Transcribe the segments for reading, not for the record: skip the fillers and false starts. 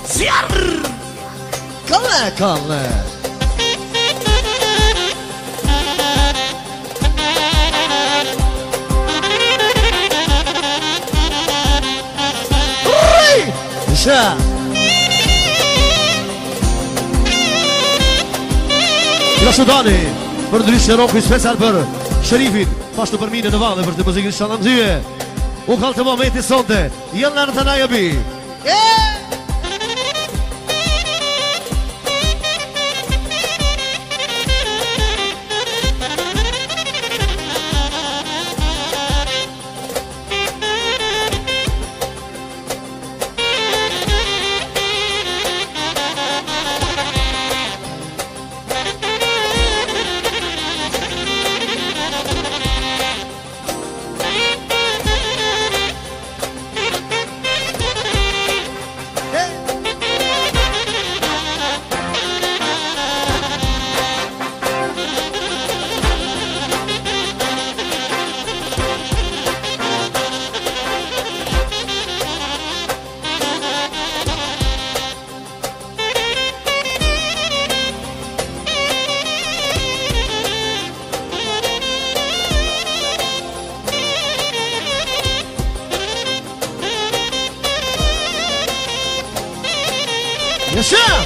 Zjarr! Kalle! Isha! Sudani, për ndryshë rock special për Sherifin, pashtu për mine në vale për të muzikën shalandyje. U kalë të momenti sonte, jënë në të najabi. Yes, sir!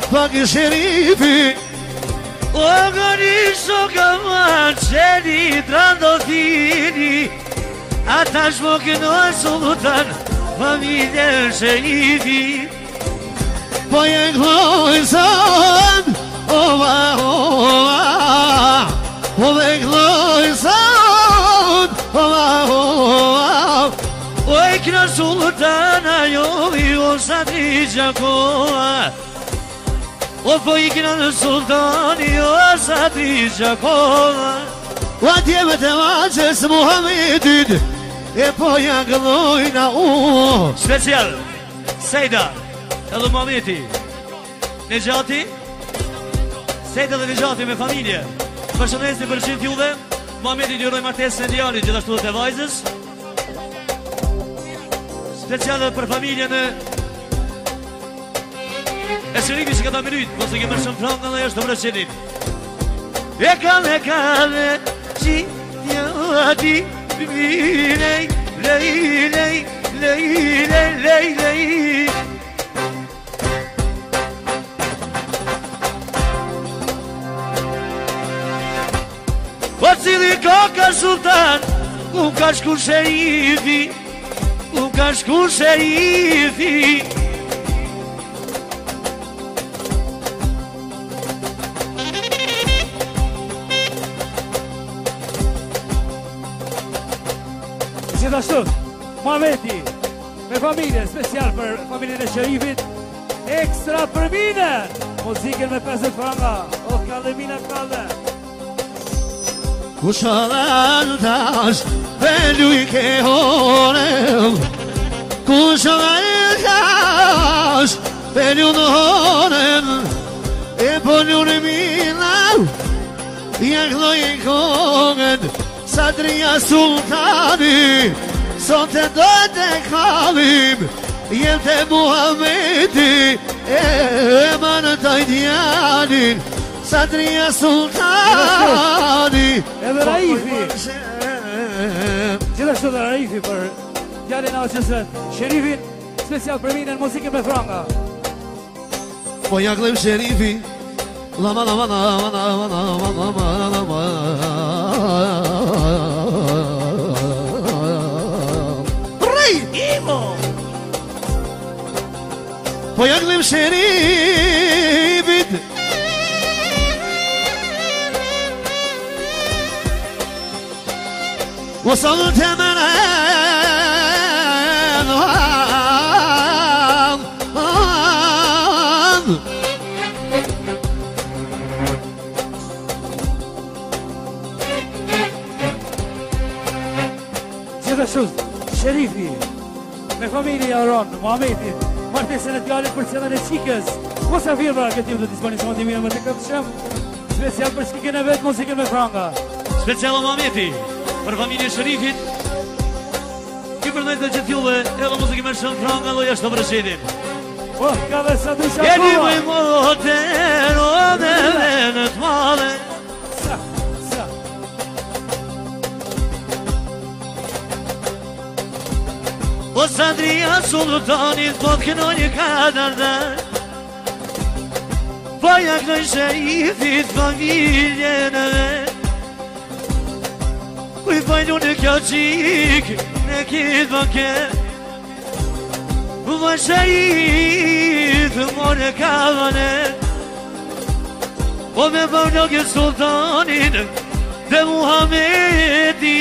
Pagë Sherifi O gërisho këma qeni Trandofini Ata shmokino sultan Familje Sherifi Po jëngloj sën Ova Po jëngloj sën Ova O ekna sultana Jovi o satri gjakoa O po ikna në sultani, o satri gjakova O atjeve të vaqës Muhammedin E po jangëllojna u Special, Sejda, edhe Muhammedi Nejati Sejda dhe Nejati me familje Përshëndetje për qind juve Muhammedi njëroj martesën e djalit gjithashtu dhe të vajzës Special për familje në E Sherifi që ka ta minut, po se ke mërë shumë frangë në është të mërëshqenit E kale, që t'jati Lej, lej, lej, lej, lej, lej, lej Po cili ka sultan Ku ka shku Sherifi Ku ka shku Sherifi Gjithashtu, Muhammedi me familje, special për familjen e Sherifit Ekstra për mine Muzikën me 50 franga O kalle mine kalle Kushalan tash Velu I ke horem Kushalan tash Velu në horem E po njën mina Jeknoj I kongën Sadria sultani Sot e do të kalim Jem të Muhammedi E manë taj djanin Sadria sultani Edhe Raifi Gjithashtu dhe Raifi për djalin aqësët Sherifin Special për mine në muzikën me franga Po jaklim Sherifi Lama lama lama lama lama lama lama Po jaklim Sherifit وصلت منا Gjithashtu, Sherifi, me familje Aron, Muhameti, martesën e djalit për cellën e qikës. Mos e firma këtë ju të disponisë më të mirë më të këtë shëm. Special për shkikën e vetë, muzikën me franga. Special Muhameti, për familje Sherifit. Ki përnojtë dhe që t'juve, edhe muzikën me shumë franga, do jashtë të përshedin. Oh, ka dhe sa dusha Jeni më i moter, o dhe venët male. Sa. O Sadria Sultanit, po t'kënoj një kadar dar. Po jak në Sherifit, familjen e vet. Kuj fajlu në kjo qik, në kitë banket. Më Sherif, more kavanet. Po me vërnogë sultanin, dhe Muhameti,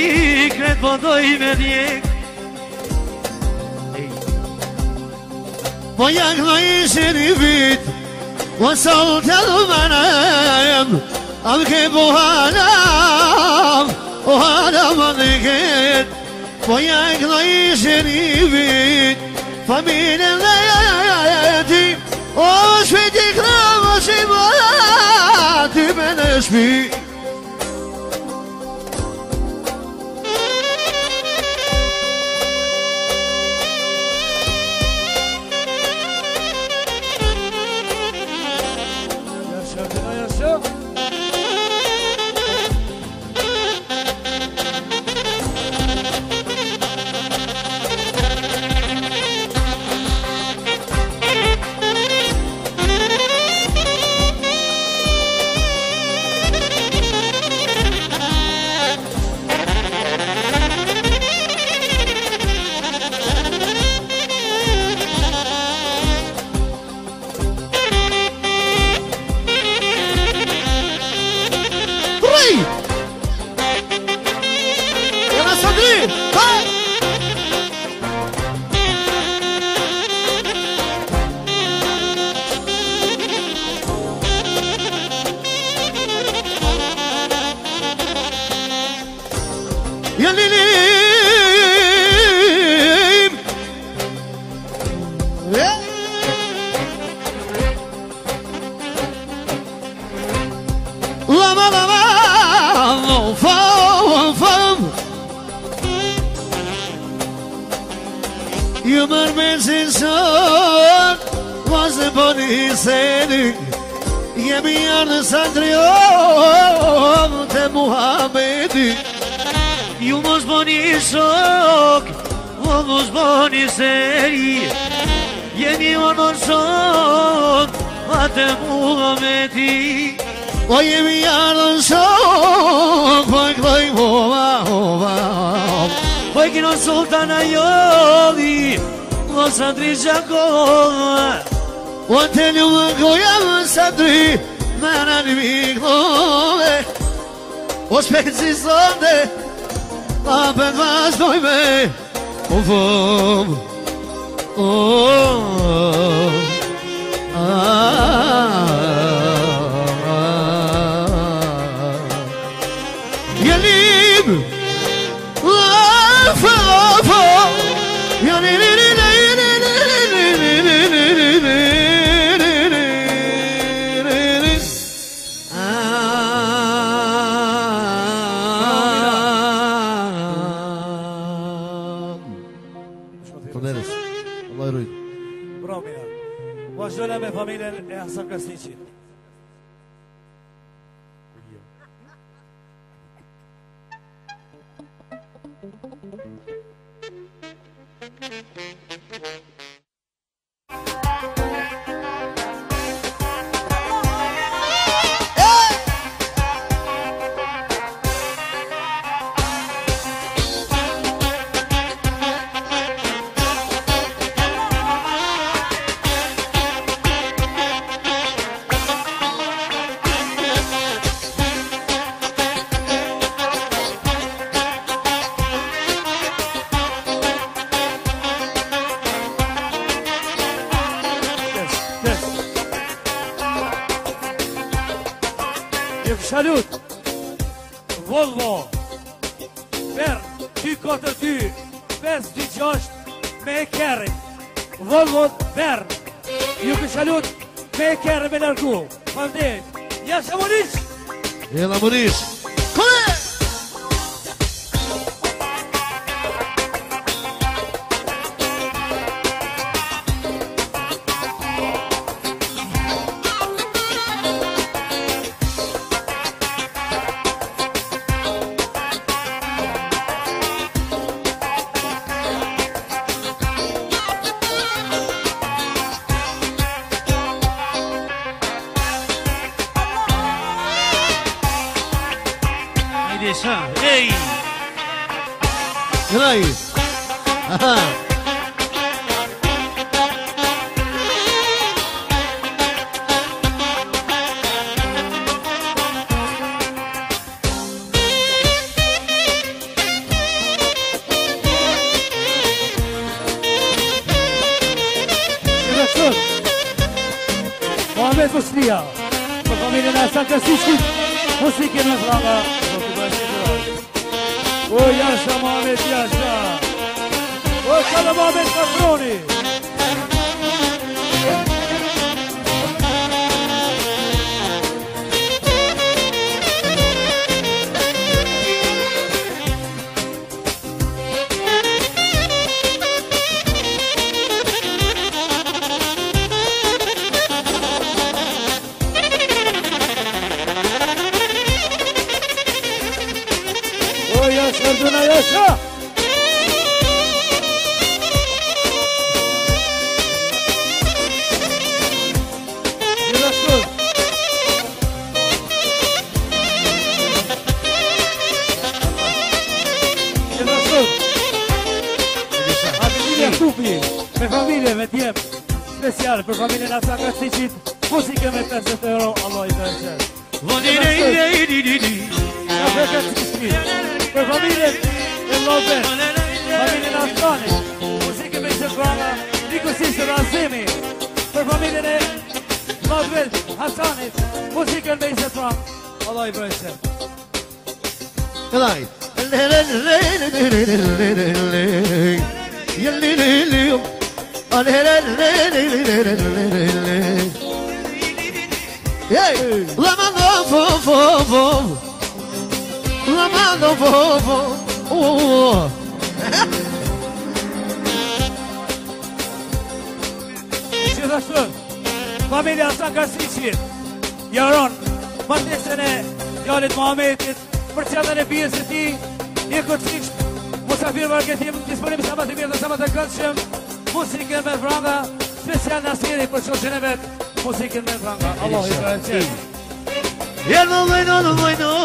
kret po doj me djek. Po jak në Sherifit وصلت المنام أبكي بوهانام وهذا مضيقت وياك ضي شريفي فمين اللياتي وش في تكرام وصباتي من اشبي يا ليليم لما فم يمر من سنسان وزبوني سيدي يمير صدريوم تمحمدي Ju mos boni shok, o mos boni seri. Jeni ono shok, atë Muhameti. O jemi ardhën shok, po e këdoj hova. Po e kino sultana jodhi, o Sadri Gjakova. O të një më goja më Sadri, me në një mikdove. O shpeci sonde, apet vazhdoj me ufëm. Jelim Allah rujt. Bravo, mira. Vazhdojnë me familjen e Hasan Krasniqit. Ju salut Volvo Bern 242 526 me e kerrin Volvo Bern Ju salut me e kerrin me largu Faleminderit Jasha Muniz Jella Muniz Kole Hey! G'day! Aha! Mohamed Muslia Për familjen e Hasan Kasiçit Musikën me franga O Jasha Mohamed Jasha O Kala Mohamed Patroni Arduna Jasha Gjithashtu Abilia Kupi me familje, me djem special për familjen Hasan Kasiçit muzikë me 50 euro Allah i bërqet Kafe Kasiçit për familjen e Lobe, familjen Aslanit, muzikë me se franga, Nikosisë Razimi, për familjen e Lobe, Hasanit, muzikën me se franga, Allah i brejse. G'day! Hey! La mano vovo Gjithashtu, familja Hasan Kasiçit jaron martesën e djalit Mohamedit për qendrën e bijës së tij, një kocish, musafir marketim, disponim sa më të mirë dhe sa më të këndshëm, muzikën me franga, special Nasiri për shoqën e vet, muzikën me franga. Allah i bërqet. Jelë në vojno,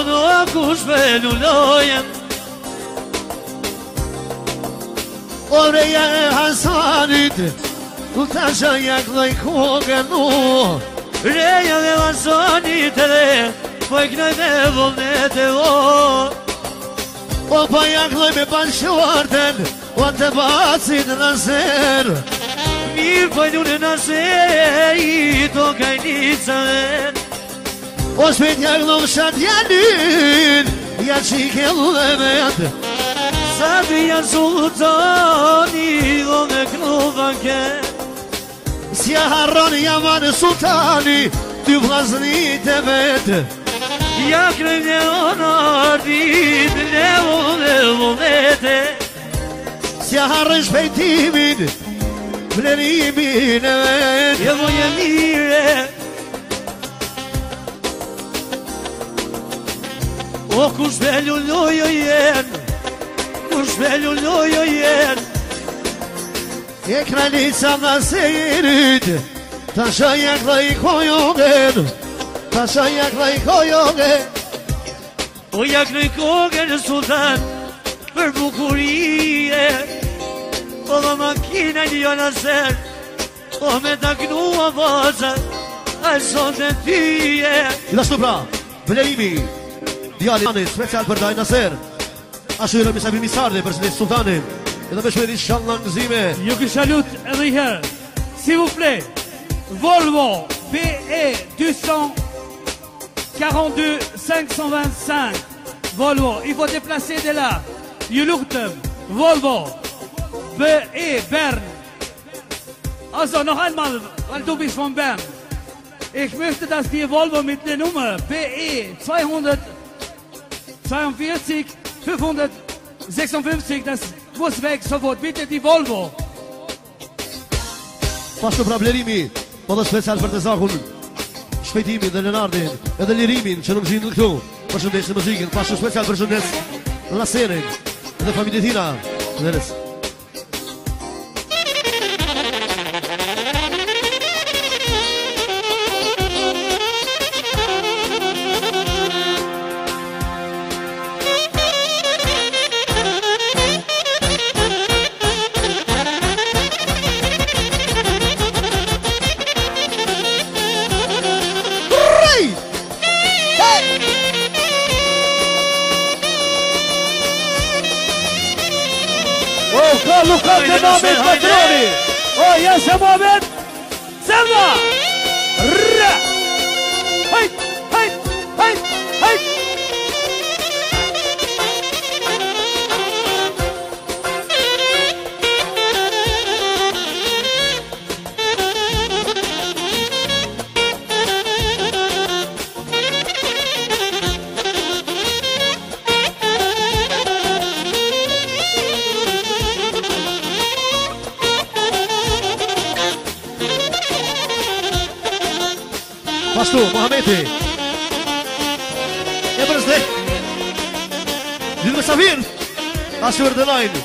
në akush me lullojen Oreja e Hasanit Tu të shajak dhe i kogën Reja dhe Hasanit edhe Po i knoj me vullnet e vo O pa jak dhe me panqorten O të bacit në ser Mirë po i dune në ser I to kajnica ven O shpet jak dhe më shat janin Ja qike dhe vet Sa të janë sultani Dhe me knuvan ket Sja harron jaman sultani Ty vlaznit e vet Ja krejnë e onardit Ne vullete Sja harron shpejtimin Vlerimin e vet Je voje mire O kush me lullojo jen Kush me lullojo jen E kranica në serit Ta shajak dhe i kojogen Ta shajak dhe i kojogen O jak në kogen sultan Për bukurie O dhe makina një nëser O me taknua vaza A son të tyje Gjithashtu pra, vlerimi Djali special për Daj Naser Ashtu Misafir Misarde për Sënit Sultanin Edhe me shmeri shanë langëzime Ju kë salut edhe i herë S'il vous plaît Volvo BE 215 42 525 Volvo. Il faut déplacer de là. Juluktem, Volvo, BE, Bern. Also noch einmal, weil du bist von Bern. Ich möchte, dass die Volvo mit der Nummer BE 242 556, das muss weg sofort. Bitte die Volvo. Pashtu pra blerimi, po dhe special për të zakun, shpejtimin dhe Leonardin, edhe lirimin që nuk gjinë këtu. Përshëndes në muzikën, pashtu special përshëndes Laserin dhe familje tina. Deres. Luka të Mohamed Patroni. O, jeshe Mohamed. Selma. Rrë. Hajt, hajt, hajt, hajt. Pashtu, Mohameti e përëzde Lidhë me Savir Ashtu vërdenajnë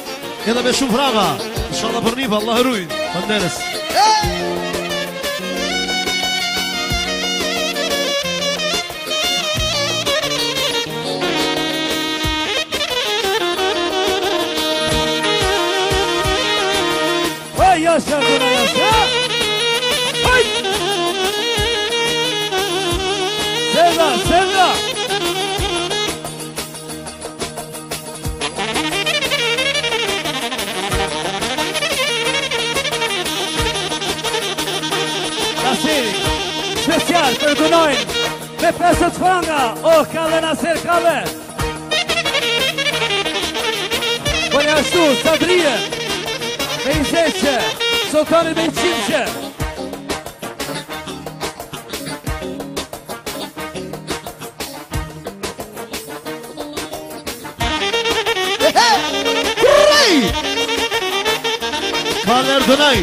edhe me shumë franga Inshallah për nipa, Allah hërujnë Fanderes Oj, jasha, kuna jasha. Oj. Selva, Selva. Nasiri, special për Dunojnë, me 50 franga, Kalle Nasir Kalle. Po një ashtu, Sadrije, me i zeqe, Sultani me i qimqe. Kalle Erdonaj